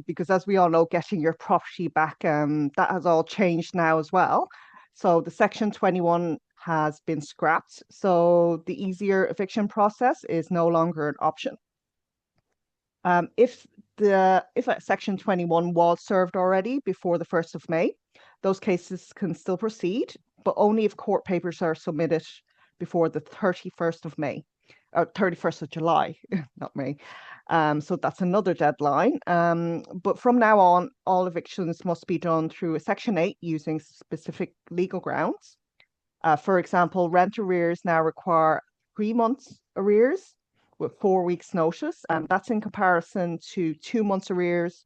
because as we all know, getting your property back, that has all changed now as well. So the Section 21 has been scrapped. So the easier eviction process is no longer an option. If a Section 21 was served already before the 1st of May, those cases can still proceed, but only if court papers are submitted before the 31st of May, or 31st of July, not May. So that's another deadline. But from now on, all evictions must be done through a Section 8 using specific legal grounds. For example, rent arrears now require 3 months arrears with 4 weeks notice, and that's in comparison to 2 months arrears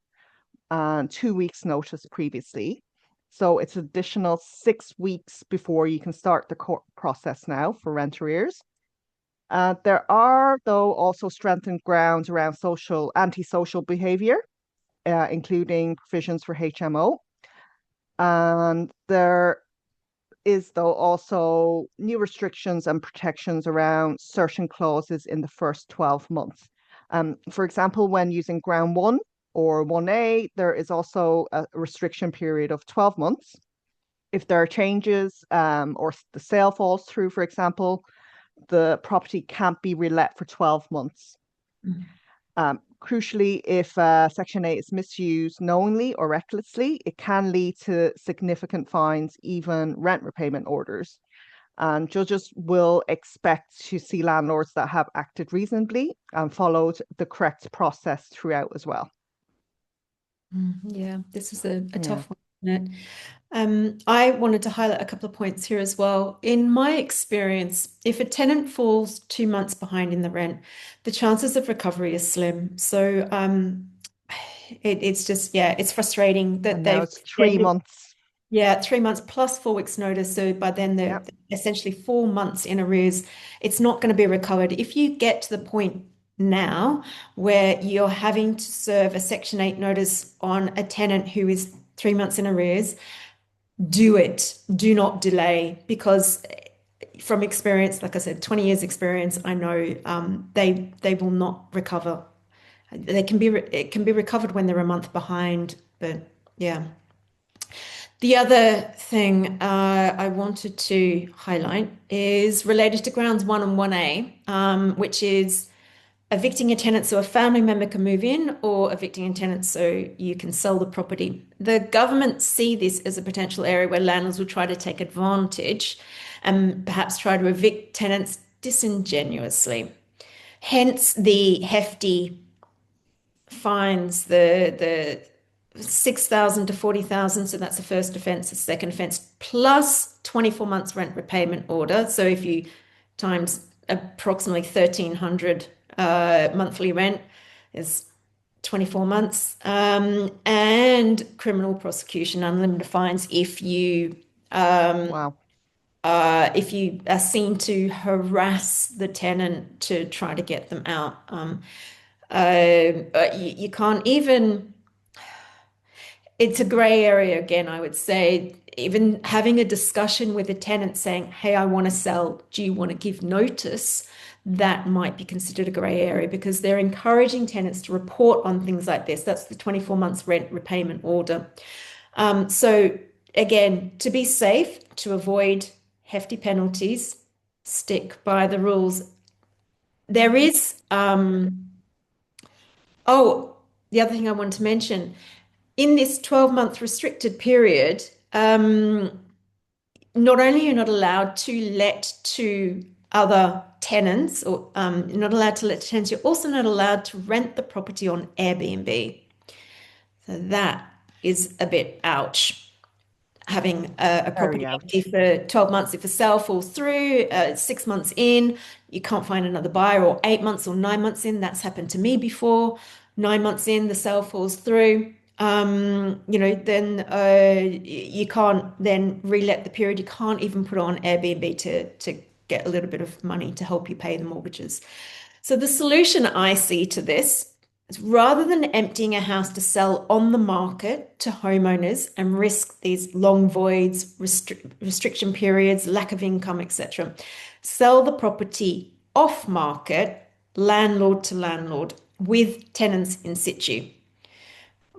and 2 weeks notice previously. So it's additional 6 weeks before you can start the court process now for rent arrears. There are, though, also strengthened grounds around antisocial behaviour, including provisions for HMO. And there is, though, also new restrictions and protections around certain clauses in the first 12 months. For example, when using ground 1 or 1A, there is also a restriction period of 12 months. If there are changes or the sale falls through, for example, the property can't be relet for 12 months. Crucially, if Section 8 is misused knowingly or recklessly, it can lead to significant fines, even rent repayment orders. And judges will expect to see landlords that have acted reasonably and followed the correct process throughout as well. Yeah, this is a tough one, isn't it? I wanted to highlight a couple of points here as well. In my experience, if a tenant falls 2 months behind in the rent, the chances of recovery is slim. So it's just, yeah, it's frustrating that And now they've it's 3 months. yeah, 3 months plus 4 weeks notice. So by then they're Yeah. essentially 4 months in arrears. It's not going to be recovered. If you get to the point now where you're having to serve a Section 8 notice on a tenant who is 3 months in arrears, do it. Do not delay, because from experience, like I said, 20 years experience, I know they will not recover. It can be recovered when they're a month behind, but yeah. The other thing I wanted to highlight is related to grounds 1 and 1A, which is evicting a tenant so a family member can move in, or evicting a tenant so you can sell the property. The government see this as a potential area where landlords will try to take advantage and perhaps try to evict tenants disingenuously. Hence the hefty fines, the 6,000 to 40,000. So that's the first offence, the second offence, plus 24 months rent repayment order. So if you times approximately 1,300 monthly rent is 24 months, and criminal prosecution, unlimited fines Wow. if you are seen to harass the tenant to try to get them out. You can't even, it's a gray area again, I would say. Even having a discussion with a tenant saying, hey, I want to sell, do you want to give notice? That might be considered a gray area, because they're encouraging tenants to report on things like this. That's the 24 months rent repayment order. So again, to be safe, to avoid hefty penalties, stick by the rules. There is, oh, the other thing I want to mention, in this 12-month restricted period, not only are you not allowed to let to other tenants, or you're not allowed to let to tenants, you're also not allowed to rent the property on Airbnb. So that is a bit ouch. Having a Very property empty ouch. for 12 months, if a sale falls through, 6 months in, you can't find another buyer, or 8 months or 9 months in. That's happened to me before. 9 months in, the sale falls through. Then you can't then relet the period. You can't even put it on Airbnb to get a little bit of money to help you pay the mortgages. So the solution I see to this is, rather than emptying a house to sell on the market to homeowners and risk these long voids, restriction periods, lack of income, etc., sell the property off market, landlord to landlord, with tenants in situ.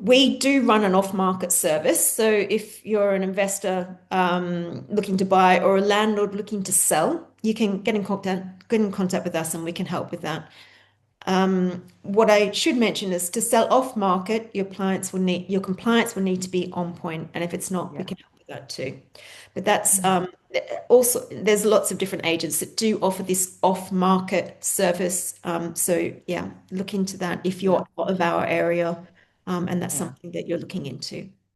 We do run an off-market service. So if you're an investor looking to buy or a landlord looking to sell, you can get in contact with us and we can help with that. What I should mention is to sell off market, your compliance will need to be on point, and if it's not, we Yeah. can help with that too. But that's Mm. also there's lots of different agents that do offer this off market service. So yeah, look into that if Yeah. you're out of our area, and that's Yeah. something that you're looking into.